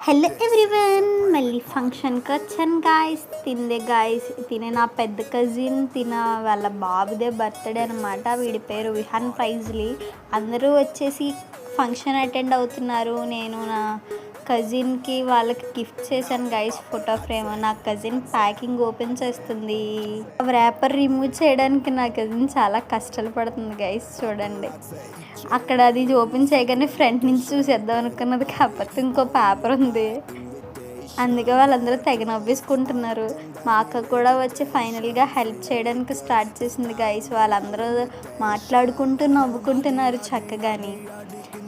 Hello everyone, మళ్ళీ ఫంక్షన్కి వచ్చాను గాయస్. తినే నా పెద్ద కజిన్ వాళ్ళ బాబుదే బర్త్డే అనమాట. వీడి పేరు విహాన్ ప్రైజ్లీ. అందరూ వచ్చేసి ఫంక్షన్ అటెండ్ అవుతున్నారు. నేను నా కజిన్కి వాళ్ళకి గిఫ్ట్ చేశాను గైస్, ఫోటో ఫ్రేమ్. నా కజిన్ ప్యాకింగ్ ఓపెన్ చేస్తుంది. ర్యాపర్ రిమూవ్ చేయడానికి నా కజిన్ చాలా కష్టాలు పడుతుంది గైస్. చూడండి, అక్కడ అది ఓపెన్ చేయగానే ఫ్రంట్ నుంచి చూసేద్దాం అనుకున్నది, కాకపోతే ఇంకో పేపర్ ఉంది. అందుకే వాళ్ళందరూ తెగ నవ్వేసుకుంటున్నారు. మా అక్క కూడా వచ్చి ఫైనల్గా హెల్ప్ చేయడానికి స్టార్ట్ చేసింది గైస్. వాళ్ళందరూ మాట్లాడుకుంటూ నవ్వుకుంటున్నారు చక్కగాని.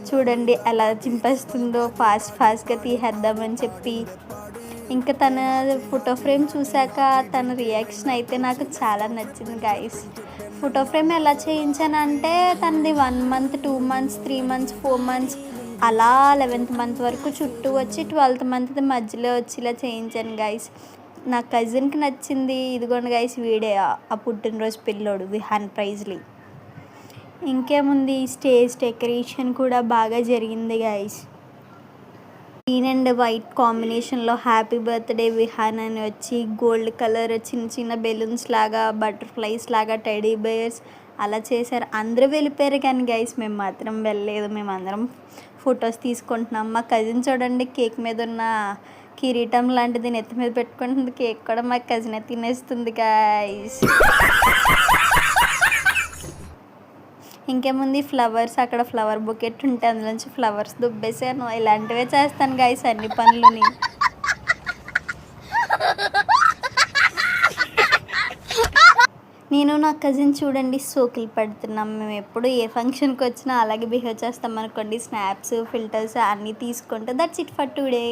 చూడండి ఎలా చింపేస్తుందో, ఫాస్ట్గా తీసేద్దామని చెప్పి. ఇంకా తన ఫోటో ఫ్రేమ్ చూశాక తన రియాక్షన్ అయితే నాకు చాలా నచ్చింది గైస్. ఫోటో ఫ్రేమ్ ఎలా చేయించానంటే తనది 1 మంత్, 2 మంత్స్, 3 మంత్స్, 4 మంత్స్ అలా 11th మంత్ వరకు చుట్టూ వచ్చి 12th మంత్ మధ్యలో వచ్చి ఇలా చేయించాను గైస్. నా కజిన్కి నచ్చింది. ఇదిగోండి గైస్, వీడే ఆ పుట్టినరోజు పిల్లోడు విహాన్ ప్రైజ్లీ. ఇంకేముంది, స్టేజ్ డెకరేషన్ కూడా బాగా జరిగింది గైస్. గ్రీన్ అండ్ వైట్ కాంబినేషన్లో హ్యాపీ బర్త్డే విహాన్ అని వచ్చి గోల్డ్ కలర్ చిన్న చిన్న బెలూన్స్ లాగా, బటర్ఫ్లైస్ లాగా, టెడీ బేర్స్ అలా చేశారు. అందరూ వెళ్ళిపోయారు కానీ గైస్ మేము మాత్రం వెళ్ళలేదు. మేము అందరం ఫొటోస్ తీసుకుంటున్నాం. మా కజిన్ చూడండి, కేక్ మీద ఉన్న కిరీటం లాంటిది నెత్తి మీద పెట్టుకుంటుంది. కేక్ కూడా మా కజినే తినేస్తుంది గైస్. ఇంకేముంది, ఫ్లవర్స్, అక్కడ ఫ్లవర్ బొకెట్ ఉంటే అందులోంచి ఫ్లవర్స్ దుబ్బేసాను. ఇలాంటివే చేస్తాను గైస్ అన్ని పనులని. నేను నా కజిన్ చూడండి సోకులు పెడుతున్నాం. మేము ఎప్పుడు ఏ ఫంక్షన్కి వచ్చినా అలాగే బిహేవ్ చేస్తాం అనుకోండి. స్నాప్స్, ఫిల్టర్స్ అన్నీ తీసుకుంటే. That's it for today.